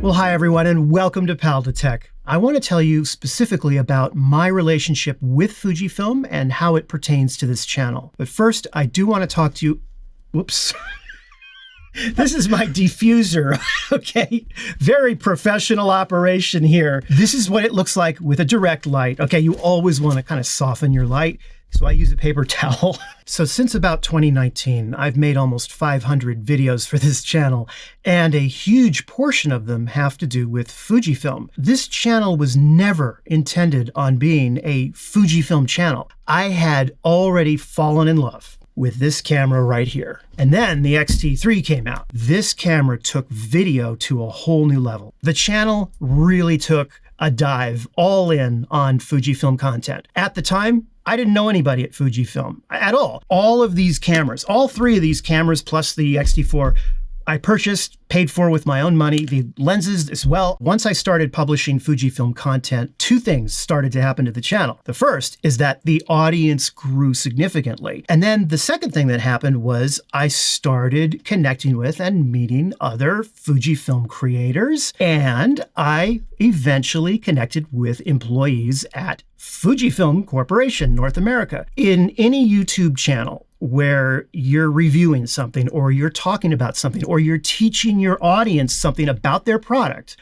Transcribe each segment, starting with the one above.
Well, hi everyone, and welcome to Pal to Tech. I want to tell you specifically about my relationship with Fujifilm and how it pertains to this channel. But first, I do want to talk to you. Whoops. This is my diffuser, okay? Very professional operation here. This is what it looks like with a direct light, okay? You always want to kind of soften your light, so I use a paper towel. So since about 2019, I've made almost 500 videos for this channel, and a huge portion of them have to do with Fujifilm. This channel was never intended on being a Fujifilm channel. I had already fallen in love with this camera right here. And then the X-T3 came out. This camera took video to a whole new level. The channel really took a dive all in on Fujifilm content. At the time, I didn't know anybody at Fujifilm at all. All of these cameras, all three of these cameras plus the X-T4, I purchased, paid for with my own money, the lenses as well. Once I started publishing Fujifilm content, two things started to happen to the channel. The first is that the audience grew significantly. And then the second thing that happened was I started connecting with and meeting other Fujifilm creators, and I eventually connected with employees at Fujifilm Corporation, North America. In any YouTube channel where you're reviewing something or you're talking about something or you're teaching your audience something about their product,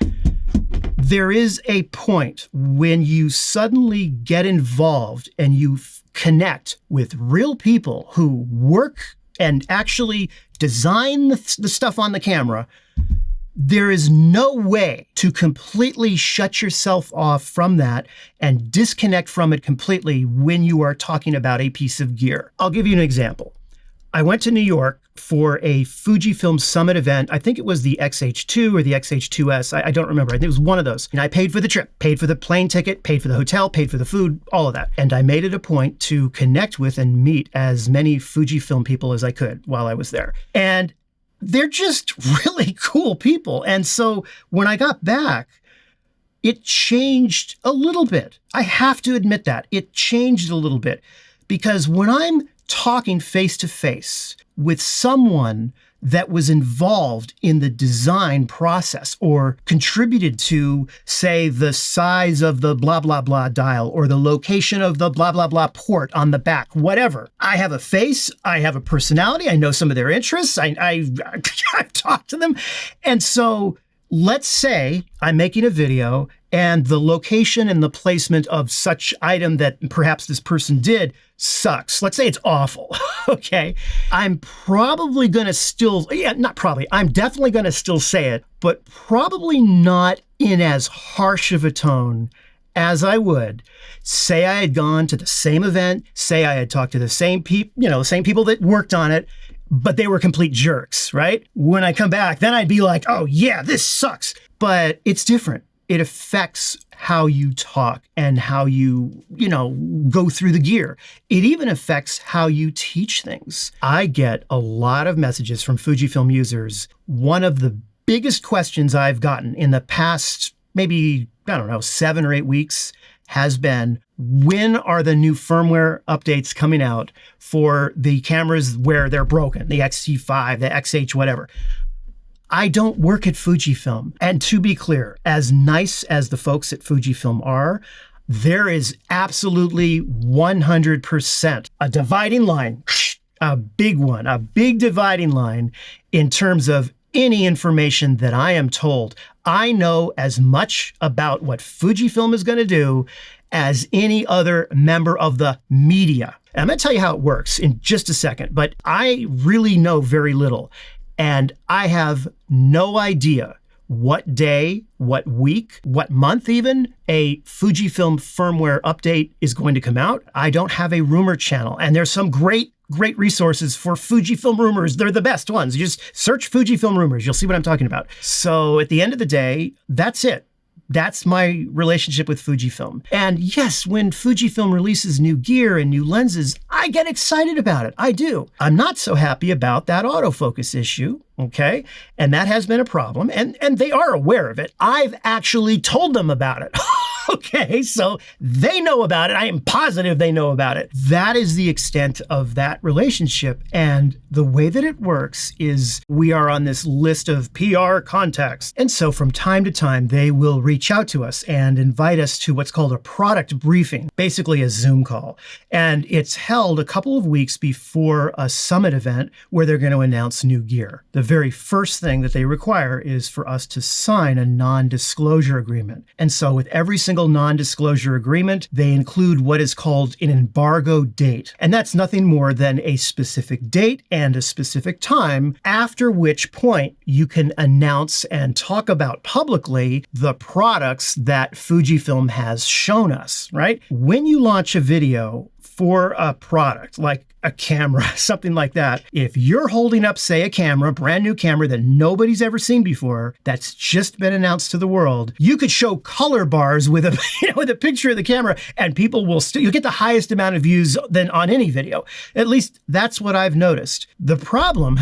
there is a point when you suddenly get involved and you connect with real people who work and actually design the stuff on the camera. There is no way to completely shut yourself off from that and disconnect from it completely when you are talking about a piece of gear. I'll give you an example. I went to New York for a Fujifilm Summit event. I think it was the XH2 or the XH2S. I don't remember. I think it was one of those. And I paid for the trip, paid for the plane ticket, paid for the hotel, paid for the food, all of that. And I made it a point to connect with and meet as many Fujifilm people as I could while I was there. And they're just really cool people. And so when I got back, it changed a little bit. I have to admit that. It changed a little bit because when I'm talking face to face with someone that was involved in the design process or contributed to, say, the size of the blah, blah, blah dial or the location of the blah, blah, blah port on the back, whatever. I have a face, I have a personality, I know some of their interests, I've talked to them. And so let's say I'm making a video and the location and the placement of such item that perhaps this person did sucks. Let's say it's awful, okay? I'm probably gonna still, I'm definitely gonna still say it, but probably not in as harsh of a tone as I would say I had gone to the same event, say I had talked to the same people, same people that worked on it, but they were complete jerks, right? When I come back, then I'd be like, oh yeah, this sucks. But it's different. It affects how you talk and how you, go through the gear. It even affects how you teach things. I get a lot of messages from Fujifilm users. One of the biggest questions I've gotten in the past, maybe, 7 or 8 weeks has been, when are the new firmware updates coming out for the cameras where they're broken, the X-T5, the XH, whatever? I don't work at Fujifilm. And to be clear, as nice as the folks at Fujifilm are, there is absolutely 100% a dividing line, a big one, a big dividing line in terms of any information that I am told. I know as much about what Fujifilm is going to do as any other member of the media. And I'm going to tell you how it works in just a second, but I really know very little. And I have no idea what day, what week, what month even a Fujifilm firmware update is going to come out. I don't have a rumor channel. And there's some great resources for Fujifilm rumors. They're the best ones. You just search Fujifilm rumors. You'll see what I'm talking about. So at the end of the day, that's it. That's my relationship with Fujifilm. And yes, when Fujifilm releases new gear and new lenses, I get excited about it. I do. I'm not so happy about that autofocus issue, okay? And that has been a problem, and they are aware of it. I've actually told them about it. Okay, so they know about it. I am positive they know about it. That is the extent of that relationship. And the way that it works is we are on this list of PR contacts. And so from time to time, they will reach out to us and invite us to what's called a product briefing, basically a Zoom call. And it's held a couple of weeks before a summit event where they're going to announce new gear. The very first thing that they require is for us to sign a non-disclosure agreement. And so with every single non-disclosure agreement, they include what is called an embargo date. And that's nothing more than a specific date and a specific time, after which point you can announce and talk about publicly the products that Fujifilm has shown us, right? When you launch a video for a product like a camera, something like that, if you're holding up, say, a camera, brand new camera that nobody's ever seen before, that's just been announced to the world, you could show color bars with a, with a picture of the camera, and people will you'll get the highest amount of views than on any video. At least that's what I've noticed. The problem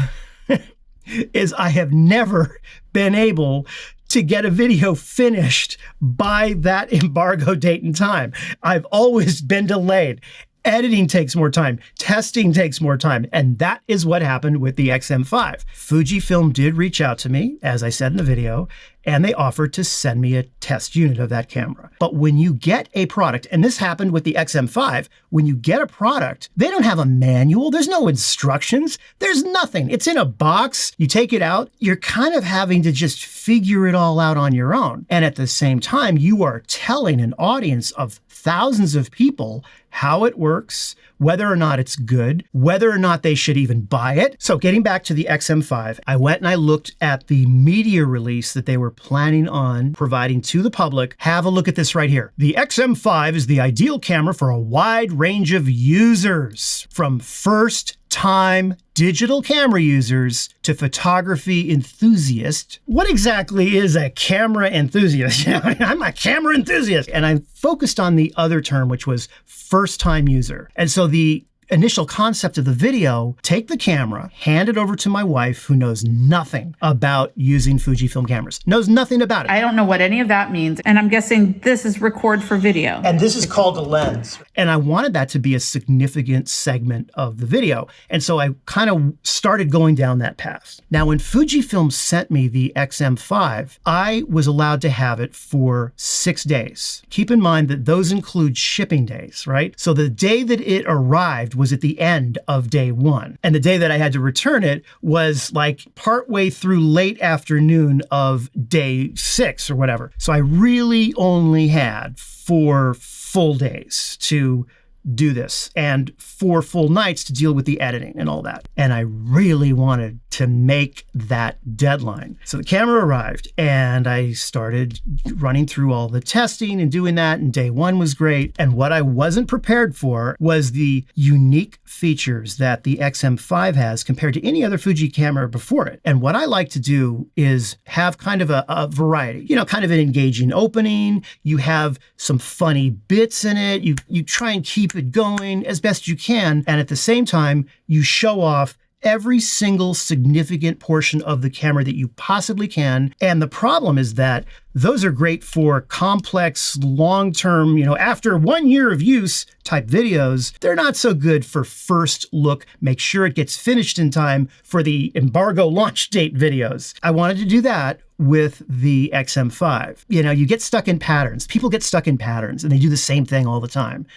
is I have never been able to get a video finished by that embargo date and time. I've always been delayed. Editing takes more time. Testing takes more time. And that is what happened with the XM5. Fujifilm did reach out to me, as I said in the video, and they offered to send me a test unit of that camera. But when you get a product, and this happened with the XM5, when you get a product, they don't have a manual. There's no instructions. There's nothing. It's in a box. You take it out. You're kind of having to just figure it all out on your own. And at the same time, you are telling an audience of thousands of people how it works, whether or not it's good, whether or not they should even buy it. So getting back to the XM5, I went and I looked at the media release that they were planning on providing to the public. Have a look at this right here. The XM5 is the ideal camera for a wide range of users, from first-time digital camera users to photography enthusiasts. What exactly is a camera enthusiast? I'm a camera enthusiast. And I focused on the other term, which was first-time user. And so the initial concept of the video, take the camera, hand it over to my wife, who knows nothing about using Fujifilm cameras, knows nothing about it. I don't know what any of that means. And I'm guessing this is record for video. And this is called a lens. And I wanted that to be a significant segment of the video. And so I kind of started going down that path. Now, when Fujifilm sent me the XM5, I was allowed to have it for 6 days. Keep in mind that those include shipping days, right? So the day that it arrived was at the end of day 1. And the day that I had to return it was like partway through late afternoon of day 6 or whatever. So I really only had 4 full days to do this and 4 full nights to deal with the editing and all that. And I really wanted to make that deadline. So the camera arrived and I started running through all the testing and doing that. And day 1 was great. And what I wasn't prepared for was the unique features that the XM5 has compared to any other Fuji camera before it. And what I like to do is have kind of a variety, kind of an engaging opening. You have some funny bits in it. You try and keep it going as best you can. And at the same time, you show off every single significant portion of the camera that you possibly can. And the problem is that those are great for complex, long-term, after 1 year of use type videos. They're not so good for first look, make sure it gets finished in time for the embargo launch date videos. I wanted to do that with the XM5. You get stuck in patterns. People get stuck in patterns and they do the same thing all the time.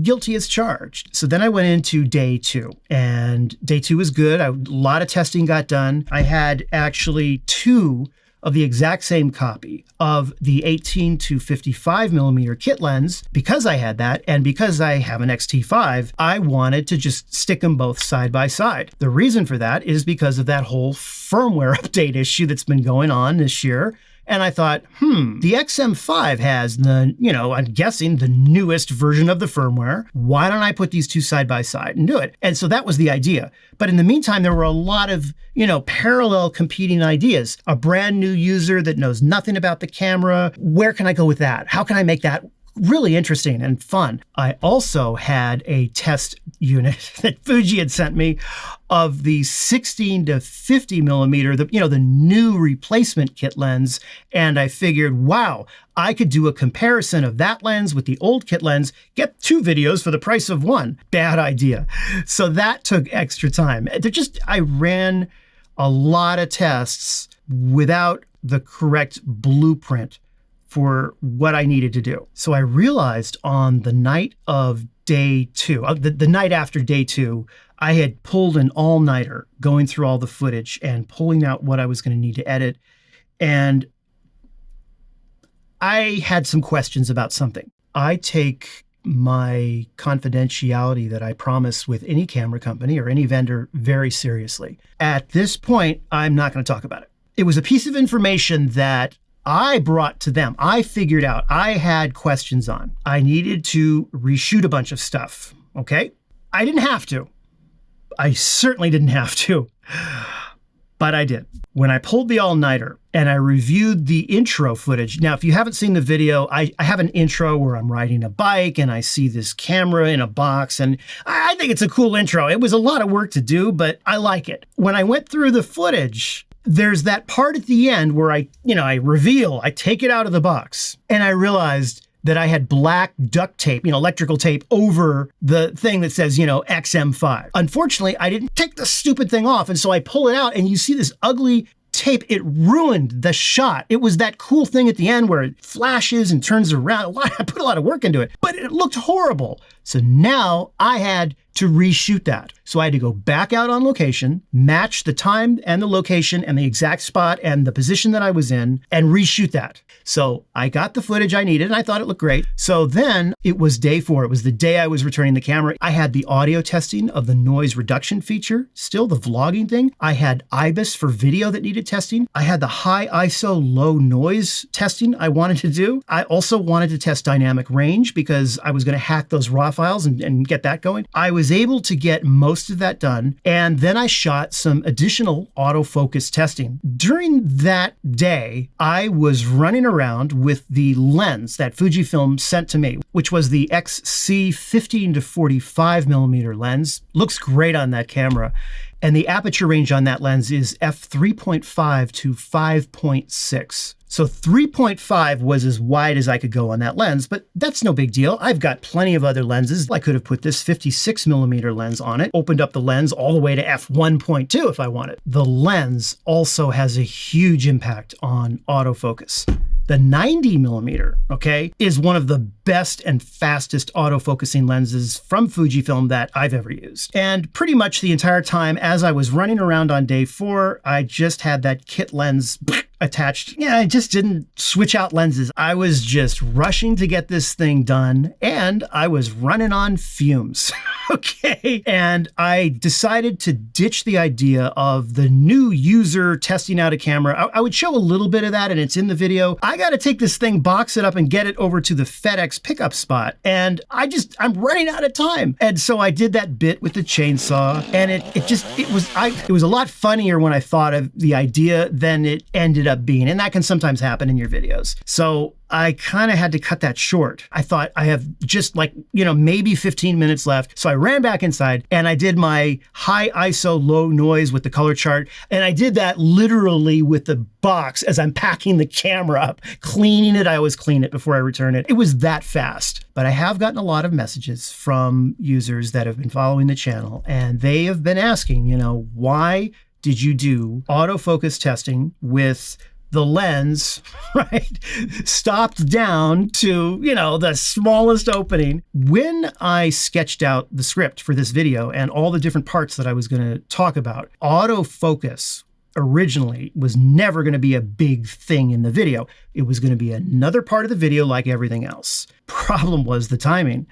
Guilty as charged. So then I went into day 2, and day 2 was good. A lot of testing got done. I had actually 2 of the exact same copy of the 18 to 55 millimeter kit lens. Because I had that, and because I have an X-T5, I wanted to just stick them both side by side. The reason for that is because of that whole firmware update issue that's been going on this year. And I thought, the XM5 has the, I'm guessing the newest version of the firmware. Why don't I put these 2 side by side and do it? And so that was the idea. But in the meantime, there were a lot of, parallel competing ideas. A brand new user that knows nothing about the camera. Where can I go with that? How can I make that really interesting and fun. I also had a test unit that Fuji had sent me of the 16 to 50 millimeter, the new replacement kit lens. And I figured, wow, I could do a comparison of that lens with the old kit lens, get 2 videos for the price of 1. Bad idea. So that took extra time. I ran a lot of tests without the correct blueprint for what I needed to do. So I realized on the night of day 2, the night after day 2, I had pulled an all-nighter going through all the footage and pulling out what I was going to need to edit. And I had some questions about something. I take my confidentiality that I promise with any camera company or any vendor very seriously. At this point, I'm not going to talk about it. It was a piece of information that I brought to them. I figured out I had questions on. I needed to reshoot a bunch of stuff, okay? I didn't have to. I certainly didn't have to, but I did. When I pulled the all-nighter and I reviewed the intro footage. Now, if you haven't seen the video, I have an intro where I'm riding a bike and I see this camera in a box, and I think it's a cool intro. It was a lot of work to do, but I like it. When I went through the footage, there's that part at the end where I take it out of the box, and I realized that I had black duct tape, electrical tape over the thing that says, XM5. Unfortunately, I didn't take the stupid thing off. And so I pull it out and you see this ugly tape. It ruined the shot. It was that cool thing at the end where it flashes and turns around. I put a lot of work into it, but it looked horrible. So now I had to reshoot that. So I had to go back out on location, match the time and the location and the exact spot and the position that I was in, and reshoot that. So I got the footage I needed and I thought it looked great. So then it was day 4. It was the day I was returning the camera. I had the audio testing of the noise reduction feature, still the vlogging thing. I had IBIS for video that needed testing. I had the high ISO low noise testing I wanted to do. I also wanted to test dynamic range because I was going to hack those raw files and get that going. I was able to get most of that done. And then I shot some additional autofocus testing. During that day, I was running around with the lens that Fujifilm sent to me, which was the XC 15 to 45 millimeter lens. Looks great on that camera. And the aperture range on that lens is f3.5 to 5.6. So 3.5 was as wide as I could go on that lens, but that's no big deal. I've got plenty of other lenses. I could have put this 56 millimeter lens on it, opened up the lens all the way to f1.2 if I wanted. The lens also has a huge impact on autofocus. The 90 millimeter, is one of the best and fastest autofocusing lenses from Fujifilm that I've ever used. And pretty much the entire time as I was running around on day 4, I just had that kit lens attached. I just didn't switch out lenses. I was just rushing to get this thing done, and I was running on fumes. And I decided to ditch the idea of the new user testing out a camera. I would show a little bit of that, and it's in the video. I got to take this thing, box it up, and get it over to the FedEx pickup spot. And I'm running out of time. And so I did that bit with the chainsaw, and it was a lot funnier when I thought of the idea than it ended up being. And that can sometimes happen in your videos. So I kind of had to cut that short. I thought I have just maybe 15 minutes left. So I ran back inside and I did my high ISO low noise with the color chart. And I did that literally with the box as I'm packing the camera up, cleaning it. I always clean it before I return it. It was that fast. But I have gotten a lot of messages from users that have been following the channel, and they have been asking, why did you do autofocus testing with the lens, stopped down to, the smallest opening? When I sketched out the script for this video and all the different parts that I was going to talk about, autofocus originally was never going to be a big thing in the video. It was going to be another part of the video like everything else. Problem was the timing.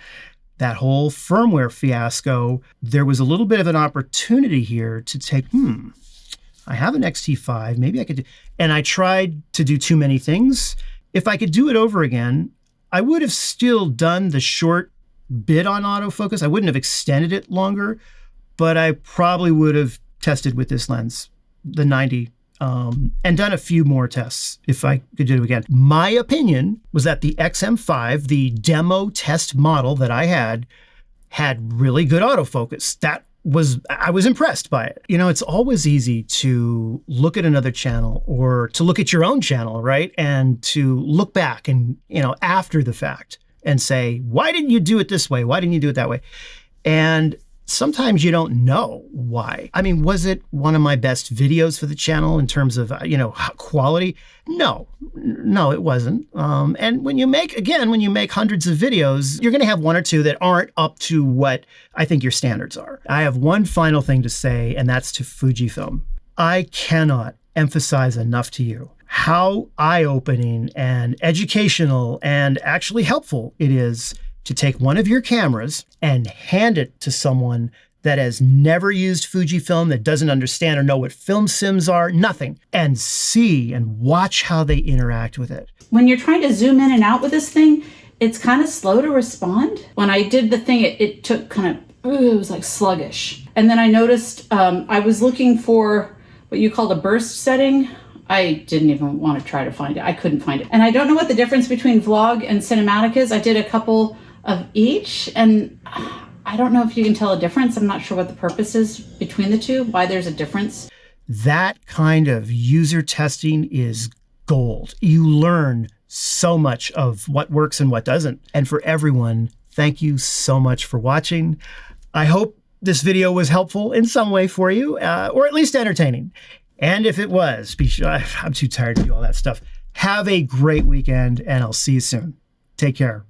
That whole firmware fiasco, there was a little bit of an opportunity here to take, I have an XT5, maybe I could do, and I tried to do too many things. If I could do it over again, I would have still done the short bit on autofocus. I wouldn't have extended it longer, but I probably would have tested with this lens, the 90. and done a few more tests if I could do it again. My opinion was that the XM5, the demo test model that I had really good autofocus. I was impressed by it. It's always easy to look at another channel or to look at your own channel, right? And to look back and, after the fact and say, why didn't you do it this way? Why didn't you do it that way? And sometimes you don't know why. I mean, was it one of my best videos for the channel in terms of, quality? No, it wasn't. And when you make hundreds of videos, you're going to have one or two that aren't up to what I think your standards are. I have one final thing to say, and that's to Fujifilm. I cannot emphasize enough to you how eye-opening and educational and actually helpful it is to take one of your cameras and hand it to someone that has never used Fujifilm, that doesn't understand or know what film sims are, nothing, and see and watch how they interact with it. When you're trying to zoom in and out with this thing, it's kind of slow to respond. When I did the thing, it took it was like sluggish. And then I noticed I was looking for what you call a burst setting. I didn't even want to try to find it. I couldn't find it. And I don't know what the difference between vlog and cinematic is. I did a couple of each, and I don't know if you can tell a difference. I'm not sure what the purpose is between the two, why there's a difference. That kind of user testing is gold. You learn so much of what works and what doesn't. And for everyone, thank you so much for watching. I hope this video was helpful in some way for you, or at least entertaining. And if it was, I'm too tired to do all that stuff. Have a great weekend, and I'll see you soon. Take care.